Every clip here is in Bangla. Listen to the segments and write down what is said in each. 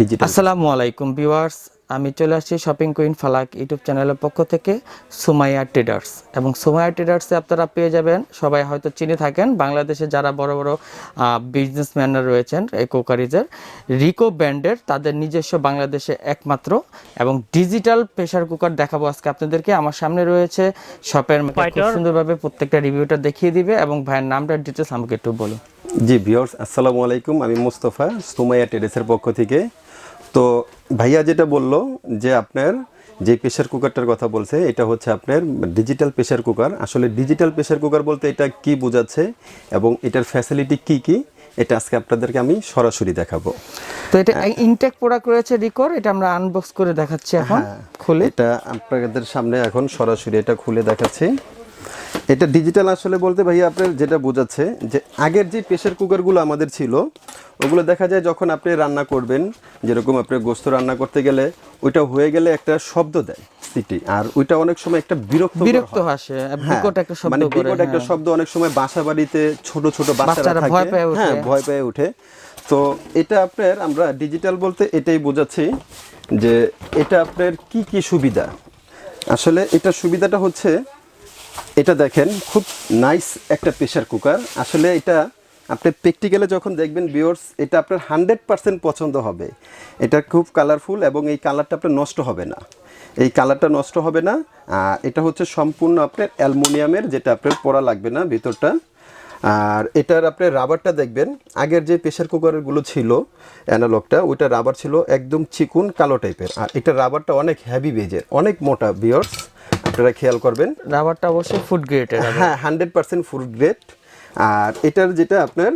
ডিজিটাল। আসসালামু আলাইকুম ভিউয়ার্স, আমি চলে আসছি শপিং কুইন ফালাক ইউটিউব চ্যানেলের পক্ষ থেকে সুমাইয়া ট্রেডার্স। এবং সুমাইয়া ট্রেডার্সে আপনারা পেয়ে যাবেন, সবাই হয়তো চিনে থাকেন, বাংলাদেশে যারা বড় বড় বিজনেসম্যানরা রয়েছেন এই কুকারিজের রিকো ব্র্যান্ডের, তাদের নিজস্ব বাংলাদেশে একমাত্র এবং ডিজিটাল প্রেসার কুকার দেখাবো আজকে আপনাদেরকে। আমার সামনে রয়েছে শপের খুব সুন্দরভাবে প্রত্যেকটা রিভিউটা দেখিয়ে দিবে এবং ভাইয়ের নামটা ডিটেলস আমাকে একটু বলুন। জি ভিউয়ার্স, আসসালামু আলাইকুম। আমি মুস্তফা, সুমাইয়া ট্রেডার্সের পক্ষ থেকে। তো ভাইয়া যেটা বললো যে আপনার যে প্রেসার কুকারটার কথা বলছে, এটা হচ্ছে আপনার ডিজিটাল প্রেসার কুকার। আসলে ডিজিটাল প্রেসার কুকার বলতে এটা কি বোঝাচ্ছে এবং এটার ফ্যাসিলিটি কি কি, এটা আজকে আপনাদেরকে আমি সরাসরি দেখাবো। তো এটা ইনটেক প্রোডাক্ট রয়েছে রিকোর, এটা আমরা আনবক্স করে দেখাচ্ছি এখন খুলে। এটা আপনাদের সামনে এখন সরাসরি এটা খুলে দেখাচ্ছি। এটা ডিজিটাল আসলে বলতে ভাইয়া আপনার যেটা বোঝাচ্ছে যে আগের যে প্রেসার কুকারগুলো আমাদের ছিল, ওগুলো দেখা যায় যখন আপনি রান্না করবেন, যেরকম আপনি গোস্ত রান্না করতে গেলে ওইটা হয়ে গেলে একটা শব্দ দেয় সিটি, আর ওইটা অনেক সময় একটা বিরক্ত আসে, বিকট একটা শব্দ মানে করে, বিকট একটা শব্দ। অনেক সময় বাসা বাড়িতে ছোট ছোট বাচ্চারা ভয় থাকে, পেয়ে ওঠে। হ্যাঁ ভয় পেয়ে ওঠে। তো এটা আপনার আমরা ডিজিটাল বলতে এটাই বোঝাচ্ছি যে এটা আপনার কি কি সুবিধা। আসলে এটা সুবিধাটা হচ্ছে, এটা দেখেন খুব নাইস একটা প্রেসার কুকার। আসলে এটা আপনি প্র্যাকটিক্যালে যখন দেখবেন ভিউয়ার্স, এটা আপনার 100% পছন্দ হবে। এটা খুব কালারফুল এবং এই কালারটা আপনার নষ্ট হবে না, এই কালারটা নষ্ট হবে না। এটা হচ্ছে সম্পূর্ণ আপনার অ্যালুমিনিয়ামের, যেটা আপনার পরা লাগবে না ভিতরটা। আর এটার আপনার রাবারটা দেখবেন, আগের যে প্রেসার কুকারগুলো ছিল অ্যানালগটা, ওইটা রাবার ছিল একদম চিকুন কালো টাইপের, আর এটা রাবারটা অনেক হেভি বেজের, অনেক মোটা ভিউয়ার্স, আপনারা খেয়াল করবেন। রাবারটা অবশ্যই ফুড গ্রেডের, হ্যাঁ 100% ফুড গ্রেড। আর এটার যেটা আপনার,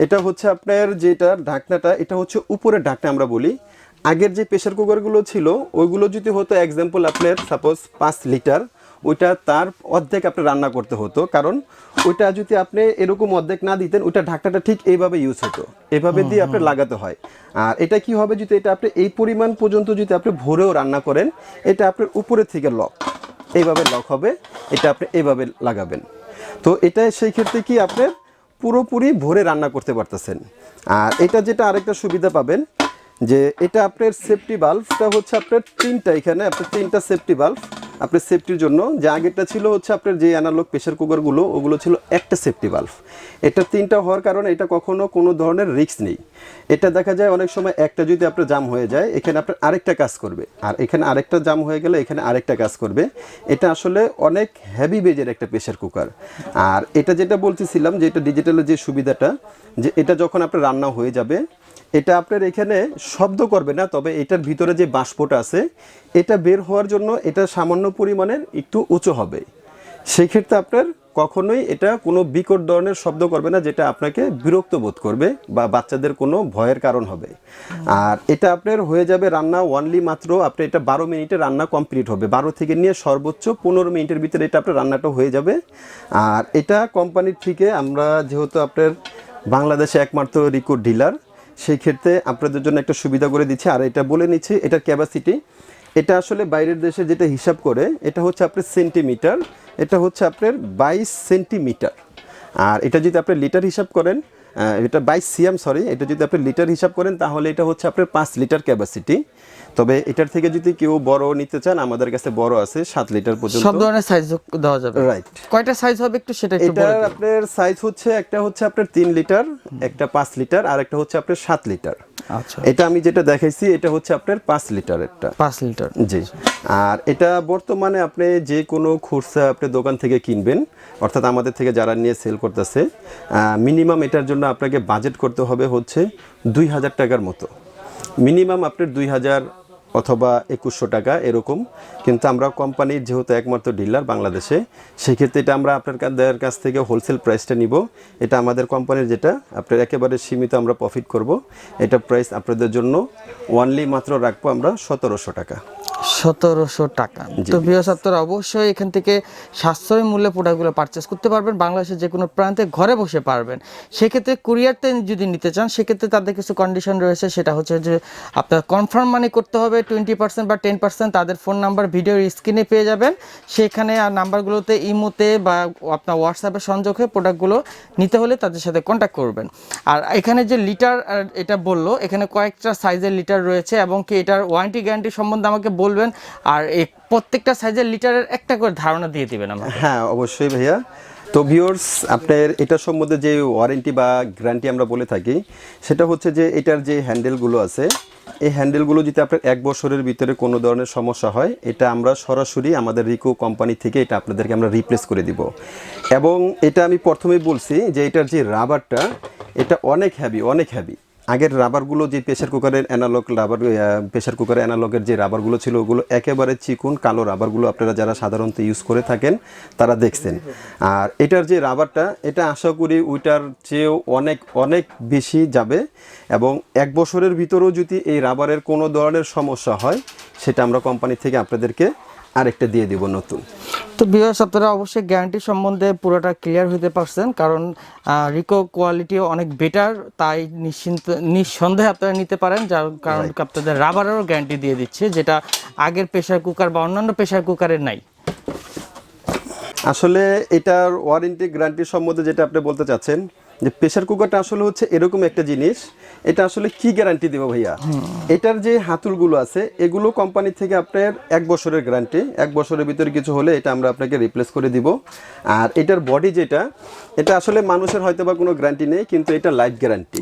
এটা হচ্ছে আপনার যেটা ঢাকনাটা, এটা হচ্ছে উপরের ঢাকনা আমরা বলি। আগের যে প্রেসার কুকারগুলো ছিল ওইগুলো যদি হতো এক্সাম্পল আপনার সাপোজ 5 লিটার, ওইটা তার অর্ধেক আপনি রান্না করতে হতো, কারণ ওইটা যদি আপনি এরকম অর্ধেক না দিতেন, ওইটা ঢাকনাটা ঠিক এইভাবে ইউজ হতো, এভাবে দিয়ে আপনি লাগাতে হয়। আর এটা কি হবে, যদি এটা আপনি এই পরিমাণ পর্যন্ত যদি আপনি ভরেও রান্না করেন, এটা আপনার উপরে থেকে লক, এইভাবে লক হবে, এটা আপনি এইভাবে লাগাবেন। তো এটা সেই ক্ষেত্রে কি আপনার পুরোপুরি ভরে রান্না করতে পারতেছেন। আর এটা যেটা আরেকটা সুবিধা পাবেন, যে এটা আপনার সেফটি বাল্বটা হচ্ছে আপনার তিনটা, এখানে আপনার তিনটা সেফটি বাল্ব আপনার সেফটির জন্য। যে আগেরটা ছিল হচ্ছে আপনার যে অ্যানালগ প্রেসার কুকারগুলো, ওগুলো ছিল একটা সেফটি বাল্ব। এটা তিনটা হওয়ার কারণে এটা কখনো কোনো ধরনের রিস্ক নেই। এটা দেখা যায় অনেক সময় একটা যদি আপনার জাম হয়ে যায়, এখানে আপনার আরেকটা কাজ করবে, আর এখানে আরেকটা জাম হয়ে গেলে এখানে আরেকটা কাজ করবে। এটা আসলে অনেক হেভি বেজের একটা প্রেসার কুকার। আর এটা যেটা বলতেছিলাম যে এটা ডিজিটালের যে সুবিধাটা, যে এটা যখন আপনার রান্না হয়ে যাবে, এটা আপনার এখানে শব্দ করবে না, তবে এটার ভিতরে যে বাষ্পটা আছে, এটা বের হওয়ার জন্য এটা সামান্য পরিমাণের একটু উঁচু হবে। সেই ক্ষেত্রে আপনার কখনোই এটা কোনো বিকট ধরনের শব্দ করবে না, যেটা আপনাকে বিরক্ত বোধ করবে বা বাচ্চাদের কোনো ভয়ের কারণ হবে। আর এটা আপনার হয়ে যাবে রান্না ওনলি মাত্র আপনি এটা 12 মিনিটে রান্না কমপ্লিট হবে, 12 থেকে নিয়ে সর্বোচ্চ 15 মিনিটের ভিতরে এটা আপনার রান্নাটা হয়ে যাবে। আর এটা কোম্পানির থেকে আমরা যেহেতু আপনার বাংলাদেশে একমাত্র রিকো ডিলার, সেই ক্ষেত্রে আপনাদের জন্য একটা সুবিধা করে দিচ্ছি। আর এটা বলে নিচ্ছি, এটার ক্যাপাসিটি, এটা আসলে বাইরের দেশে যেটা হিসাব করে, এটা হচ্ছে আপনার সেন্টিমিটার, এটা হচ্ছে আপনার 22 সেন্টিমিটার। আর এটা যদি আপনি লিটার হিসাব করেন, এটা 22 সিএম সরি, এটা যদি আপনি লিটার হিসাব করেন, তাহলে এটা হচ্ছে আপনার 5 লিটার ক্যাপাসিটি। তবে এটার থেকে যদি কেউ বড় নিতে চান, আমাদের কাছে বড় আছে 7 লিটার পর্যন্ত, সব ধরনের সাইজ দেওয়া যাবে। রাইট। কয়টা সাইজ হবে একটু সেটা একটু বলে এটার দিন। আপনার সাইজ হচ্ছে, একটা হচ্ছে আপনার 3 লিটার, একটা 5 লিটার, আর একটা হচ্ছে আপনার 7 লিটার। আচ্ছা, এটা আমি যেটা দেখাইছি এটা হচ্ছে আপনার 5 লিটারেরটা। 5 লিটার, জি। আর এটা বর্তমানে আপনি যে কোনো খুচরা আপনি দোকান থেকে কিনবেন, অর্থাৎ আমাদের থেকে যারা নিয়ে সেল করতেছে, মিনিমাম এটার জন্য আপনাকে বাজেট করতে হবে হচ্ছে 2000 টাকার মতো। মিনিমাম আপনার 2000 অথবা 2100 টাকা এরকম। কিন্তু আমরা কোম্পানির যেহেতু একমাত্র ডিলার বাংলাদেশে, সেক্ষেত্রে এটা আমরা আপনার কাছ থেকে হোলসেল প্রাইসটা নিব। এটা আমাদের কোম্পানির যেটা আপনার একেবারে সীমিত আমরা প্রফিট করব। এটা প্রাইস আপনাদের জন্য ওনলি মাত্র রাখবো আমরা 1700 টাকা। 1700 টাকা। তো ভিউয়ার্স আপনারা অবশ্যই এখান থেকে সাশ্রয়ী মূল্যে প্রোডাক্টগুলো পারচেস করতে পারবেন, বাংলাদেশের যে কোনো প্রান্তে ঘরে বসে পারবেন। সেক্ষেত্রে কুরিয়ারতে যদি নিতে চান সেক্ষেত্রে তাদের কিছু কন্ডিশন রয়েছে, সেটা হচ্ছে যে আপনার কনফার্ম মানি করতে হবে 20% বা 10%। তাদের ফোন নাম্বার ভিডিওর স্ক্রিনে পেয়ে যাবেন, সেখানে আর নাম্বারগুলোতে ইমোতে বা আপনার হোয়াটসঅ্যাপে সংযোগ হয়ে প্রোডাক্টগুলো নিতে হলে তাদের সাথে কন্ট্যাক্ট করবেন। আর এখানে যে লিটার এটা বললো, এখানে কয়েকটা সাইজের লিটার রয়েছে এবং কি এটার ওয়ারেন্টি গ্যারান্টি সম্বন্ধে আমাকে বলবেন, আর এই প্রত্যেকটা সাইজের লিটারের একটা করে ধারণা দিয়ে দিবেন আমাকে। হ্যাঁ অবশ্যই ভাইয়া। তো ভিউয়ার্স আপনার এটার সম্বন্ধে যে ওয়ারেন্টি বা গ্যারান্টি আমরা বলে থাকি, সেটা হচ্ছে যে এটার যে হ্যান্ডেলগুলো আছে, এই হ্যান্ডেলগুলো যদি আপনার 1 বছরের ভিতরে কোনো ধরনের সমস্যা হয়, এটা আমরা সরাসরি আমাদের রিকো কোম্পানি থেকে এটা আপনাদেরকে আমরা রিপ্লেস করে দিব। এবং এটা আমি প্রথমেই বলছি যে এটার যে রাবারটা, এটা অনেক হেভি। আগের রাবারগুলো যে প্রেশার কুকারের অ্যানালগের যে রাবারগুলো ছিল, ওগুলো একেবারে চিকুন কালো রাবারগুলো আপনারা যারা সাধারণত ইউজ করে থাকেন তারা দেখছেন। আর এটার যে রাবারটা, এটা আশা করি ওইটার চেয়েও অনেক বেশি যাবে। এবং 1 বছরের ভিতরেও যদি এই রাবারের কোনো ধরনের সমস্যা হয়, সেটা আমরা কোম্পানি থেকে আপনাদেরকে আরেকটা দিয়ে দিব নতুন। তো ভিউয়ার্স আপনারা অবশ্যই গ্যারান্টি সম্বন্ধে পুরোটা ক্লিয়ার হতে পারছেন, কারণ রিকো কোয়ালিটি অনেক বেটার, তাই নিঃসন্দেহে আপনারা নিতে পারেন। যার কারণ আপনাদের রাবারেরও গ্যারান্টি দিয়ে দিচ্ছে, যেটা আগের প্রেশার কুকার বা অন্যান্য প্রেশার কুকারের নাই। আসলে এটার ওয়ারেন্টি গ্যারান্টি সম্বন্ধে যেটা আপনি বলতে চাচ্ছেন, যে প্রেশার কুকারটা আসলে হচ্ছে এরকম একটা জিনিস, এটা আসলে কি গ্যারান্টি দেবো ভাইয়া? এটার যে হাতুলগুলো আছে, এগুলো কোম্পানি থেকে আপনার 1 বছরের গ্যারান্টি, 1 বছরের ভিতরে কিছু হলে এটা আমরা আপনাকে রিপ্লেস করে দিব। আর এটার বডি যেটা, এটা আসলে মানুষের হয়তো বা কোনো গ্যারান্টি নেই, কিন্তু এটা লাইফ গ্যারান্টি।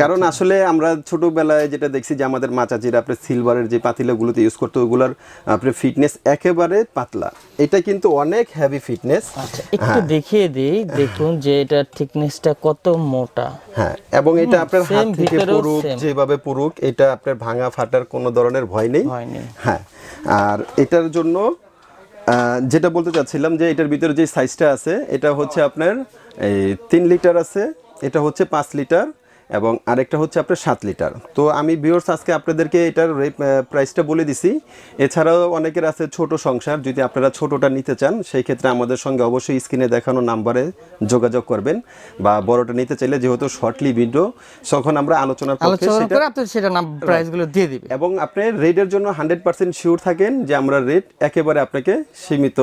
কারণ আসলে আমরা ছোটবেলায় যেটা দেখছি যে আমাদের মা চাচিরা আপনার সিলভারের যে পাতিলাগুলোতে ইউজ করতো, ওগুলোর আপনার ফিটনেস একেবারে পাতলা, এটা কিন্তু অনেক হেভি ফিটনেস। একটু দেখিয়ে দিই, দেখুন যে এটা থিকনেসটা কত মোটা। হ্যাঁ, এবং এটা আপনার হাত থেকে পুরুক যেভাবে পুরুক, এটা আপনার ভাঙা ফাটার কোনো ধরনের ভয় নেই। হ্যাঁ, আর এটার জন্য যেটা বলতে চাচ্ছিলাম যে এটার ভিতরে যে সাইজটা আছে, এটা হচ্ছে আপনার 3 লিটার আছে, এটা হচ্ছে 5 লিটার, এবং আরেকটা হচ্ছে আপনার 7 লিটার। তো আমি ভিউয়ার্স আজকে আপনাদেরকে এটার প্রাইসটা বলে দিছি। এছাড়াও অনেকের আছে ছোট সংসার, যদি আপনারা ছোটটা নিতে চান সেই ক্ষেত্রে আমাদের সঙ্গে অবশ্যই স্ক্রিনে দেখানো নাম্বারে যোগাযোগ করবেন, বা বড়টা নিতে চাইলে যেহেতু শর্টলি ভিডিও, তখন আমরা আলোচনার পক্ষে সেটা নাম প্রাইসগুলো দিয়ে দিবে। এবং আপনি রেটের জন্য 100% শিওর থাকেন যে আমরা রেট একেবারে আপনাকে সীমিত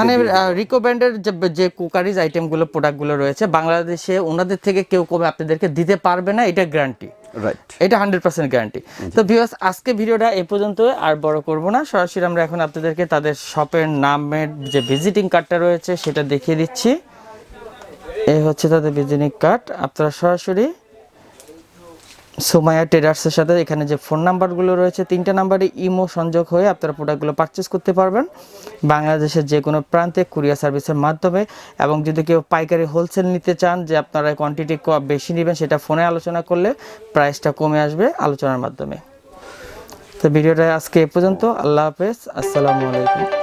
মানে রিকো ব্র্যান্ডের যে কুকারিজ আইটেমগুলো প্রোডাক্টগুলো রয়েছে, বাংলাদেশে ওনাদের থেকে কেউ কমে আপনাদেরকে দিতে পারবে না, এটা গ্যারান্টি। রাইট, এটা 100% গ্যারান্টি। তো ভিউয়ার্স আজকে ভিডিওটা এই পর্যন্ত, আর বড় করব না, সরাসরি আমরা এখন আপনাদেরকে তাদের শপের নামের যে ভিজিটিং কার্ডটা রয়েছে সেটা দেখিয়ে দিচ্ছি। এই হচ্ছে তাদের ভিজিটিং কার্ড। আপনারা সরাসরি সুমাইয়া ট্রেডার্সের সাথে এখানে যে ফোন নাম্বারগুলো রয়েছে, 3টা নাম্বারে ইমো সংযোগ হয়ে আপনারা প্রোডাক্টগুলো পারচেস করতে পারবেন বাংলাদেশের যে কোনো প্রান্তে কুরিয়ার সার্ভিসের মাধ্যমে। এবং যদি কেউ পাইকারি হোলসেল নিতে চান, যে আপনারা কোয়ান্টিটি বেশি নেবেন, সেটা ফোনে আলোচনা করলে প্রাইসটা কমে আসবে আলোচনার মাধ্যমে। তো ভিডিওটা আজকে এ পর্যন্ত। আল্লাহ হাফেজ, আসসালামু আলাইকুম।